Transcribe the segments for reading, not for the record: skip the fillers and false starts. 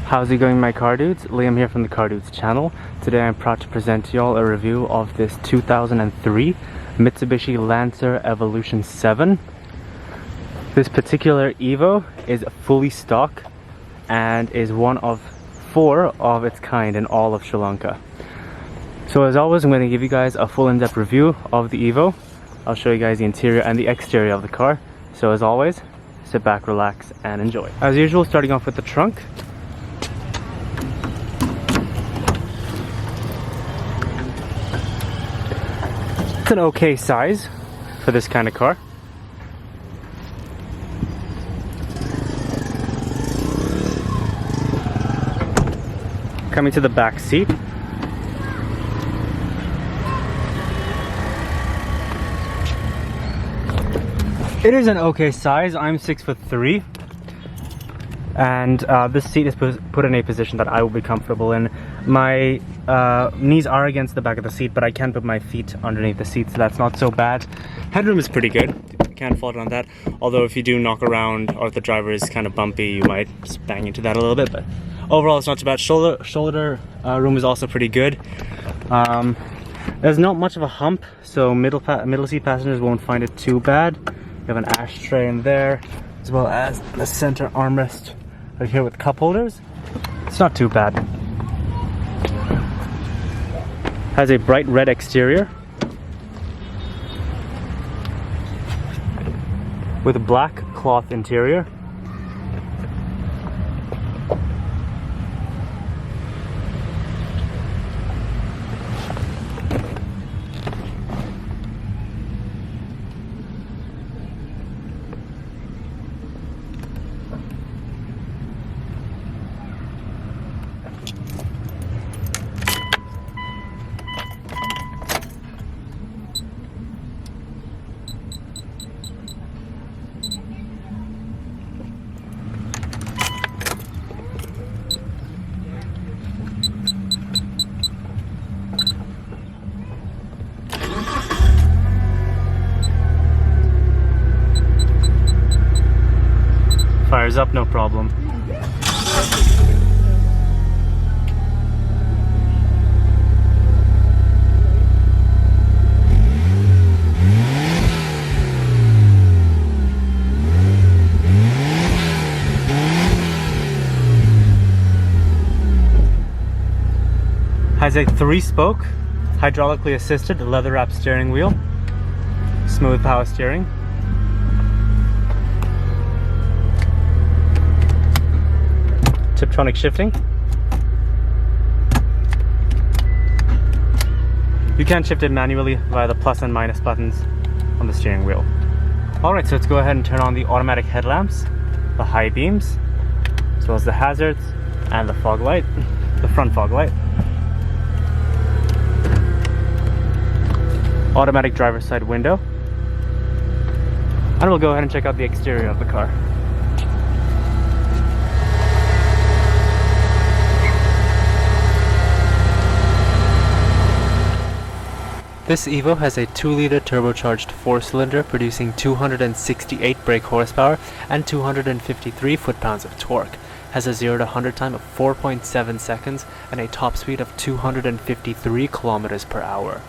How's it going, my car dudes? Liam here from the Car Dudes channel. Today I'm proud to present to y'all a review of this 2003 Mitsubishi Lancer Evolution 7. This particular Evo is fully stock and is one of 4 of its kind in all of Sri Lanka. So as always, I'm going to give you guys a full in-depth review of the Evo. I'll show you guys the interior and the exterior of the car. So as always, sit back, relax, and enjoy. As usual, starting off with the trunk. It's an okay size for this kind of car. Coming to the back seat. It is an okay size. I'm 6'3", and this seat is put in a position that I will be comfortable in. My knees are against the back of the seat, but I can put my feet underneath the seat, so that's not so bad. Headroom is pretty good. Can't fault on that. Although if you do knock around or if the driver is kind of bumpy, you might just bang into that a little bit. But overall, it's not too bad. Shoulder room is also pretty good. There's not much of a hump, so middle seat passengers won't find it too bad. You have an ashtray in there, as well as the center armrest right here with cup holders. It's not too bad. Has a bright red exterior with a black cloth interior. Fires up, no problem. Has a 3-spoke, hydraulically assisted, leather-wrapped steering wheel, smooth power steering. Tiptronic shifting. You can shift it manually via the plus and minus buttons on the steering wheel. Alright, so let's go ahead and turn on the automatic headlamps, the high beams, as well as the hazards and the fog light, the front fog light. Automatic driver's side window. And we'll go ahead and check out the exterior of the car. This Evo has a 2-liter turbocharged 4-cylinder producing 268 brake horsepower and 253 foot-pounds of torque. Has a 0 to 100 time of 4.7 seconds and a top speed of 253 kilometers per hour.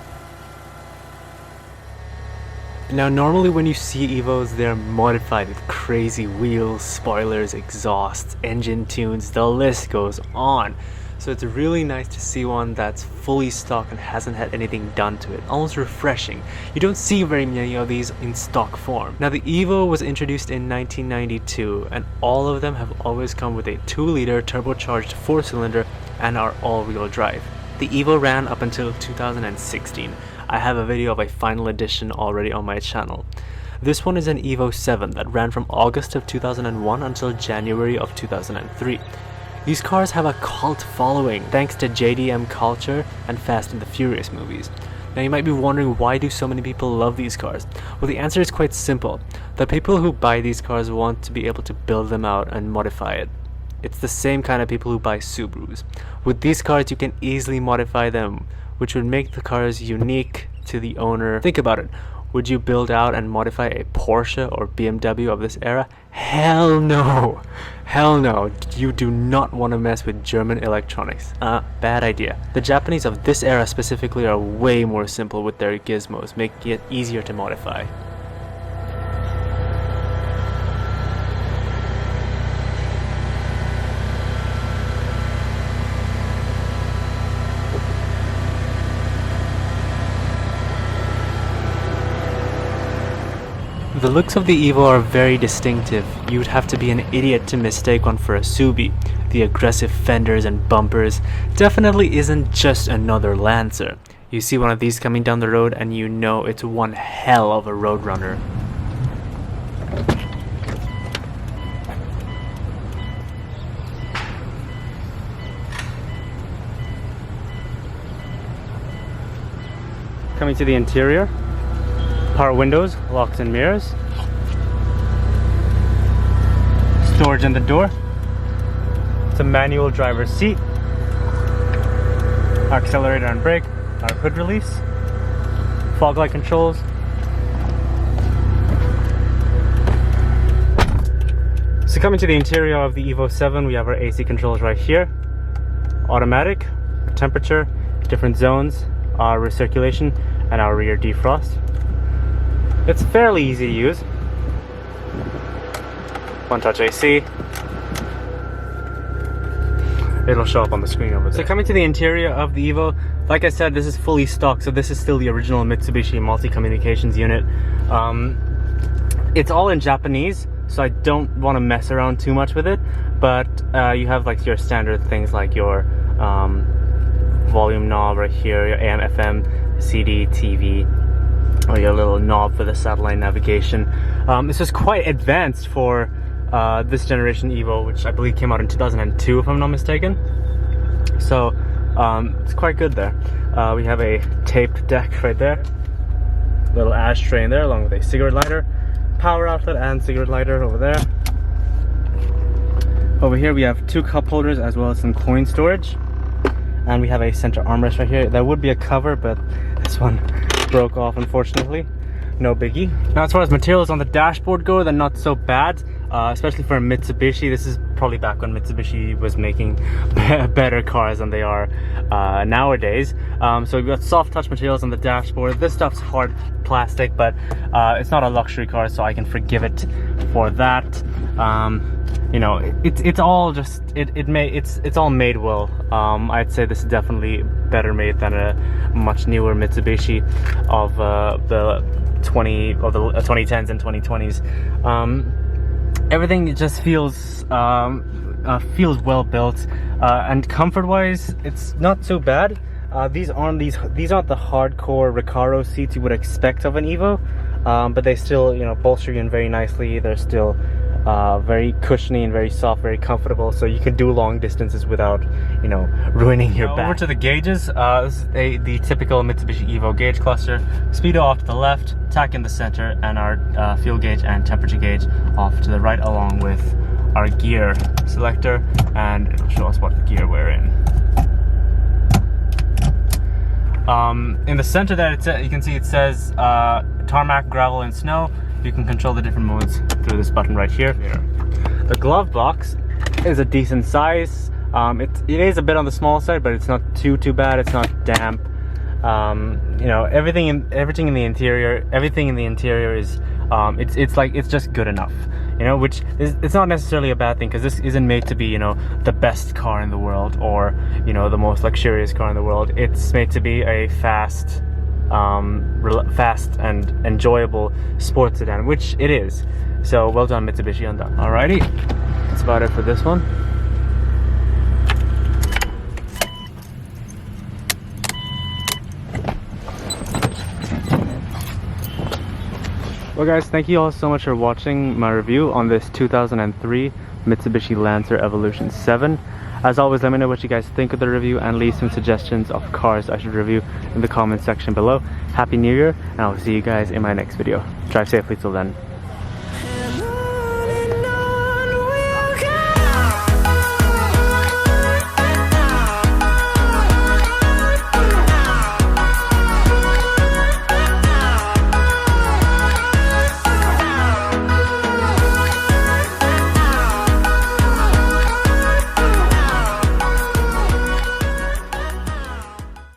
Now normally when you see Evos, they're modified with crazy wheels, spoilers, exhausts, engine tunes, the list goes on. So it's really nice to see one that's fully stock and hasn't had anything done to it. Almost refreshing. You don't see very many of these in stock form. Now the Evo was introduced in 1992 and all of them have always come with a 2-liter turbocharged 4-cylinder and are all-wheel drive. The Evo ran up until 2016. I have a video of a final edition already on my channel. This one is an Evo 7 that ran from August of 2001 until January of 2003. These cars have a cult following thanks to JDM culture and Fast and the Furious movies. Now you might be wondering, why do so many people love these cars? Well, the answer is quite simple. The people who buy these cars want to be able to build them out and modify it. It's the same kind of people who buy Subarus. With these cars you can easily modify them, which would make the cars unique to the owner. Think about it. Would you build out and modify a Porsche or BMW of this era? Hell no! Hell no! You do not want to mess with German electronics. Bad idea. The Japanese of this era specifically are way more simple with their gizmos, making it easier to modify. The looks of the Evo are very distinctive. You'd have to be an idiot to mistake one for a Subi. The aggressive fenders and bumpers definitely isn't just another Lancer. You see one of these coming down the road and you know it's one hell of a roadrunner. Coming to the interior. Power windows, locks and mirrors. Storage in the door. It's a manual driver's seat. Accelerator and brake. Our hood release. Fog light controls. So coming to the interior of the Evo 7, we have our AC controls right here. Automatic, temperature, different zones, our recirculation, and our rear defrost. It's fairly easy to use. One touch AC. It'll show up on the screen over there. So coming to the interior of the Evo, like I said, this is fully stock, so this is still the original Mitsubishi multi-communications unit. It's all in Japanese, so I don't want to mess around too much with it, but you have like your standard things like your volume knob right here, your AM, FM, CD, TV, or your little knob for the satellite navigation. This is quite advanced for this generation Evo, which I believe came out in 2002 if I'm not mistaken. So it's quite good there. We have a taped deck right there, little ashtray in there along with a cigarette lighter, power outlet and cigarette lighter over there. Over here we have two cup holders as well as some coin storage, and we have a center armrest right here. There would be a cover, but this one broke off unfortunately. No biggie. Now as far as materials on the dashboard go, they're not so bad, especially for a Mitsubishi. This is probably back when Mitsubishi was making better cars than they are nowadays. So we've got soft touch materials on the dashboard. This stuff's hard plastic, but it's not a luxury car, so I can forgive it for that. You know, it's all just it's all made well. I'd say this is definitely better made than a much newer Mitsubishi of the 2010s and 2020s. Everything just feels well built, and comfort wise it's not so bad. These aren't the hardcore Recaro seats you would expect of an Evo, but they still, you know, bolster you in very nicely. They're still very cushiony and very soft, very comfortable, so you can do long distances without, you know, ruining your back. Over to the gauges. This is the typical Mitsubishi Evo gauge cluster. Speedo off to the left, tach in the center, and our fuel gauge and temperature gauge off to the right, along with our gear selector, and it'll show us what gear we're in. In the center there, you can see it says tarmac, gravel, and snow. You can control the different modes through this button right here. The glove box is a decent size. It is a bit on the small side, but it's not too bad. It's not damp. You know, everything in the interior is it's just good enough. You know, which is, it's not necessarily a bad thing, because this isn't made to be, you know, the best car in the world, or, you know, the most luxurious car in the world. It's made to be a fast and enjoyable sports sedan, which it is. So well done, Mitsubishi, on that. Alrighty, that's about it for this one. Well guys, thank you all so much for watching my review on this 2003 Mitsubishi Lancer Evolution 7. As always, let me know what you guys think of the review and leave some suggestions of cars I should review in the comment section below. Happy New Year, and I'll see you guys in my next video. Drive safely till then.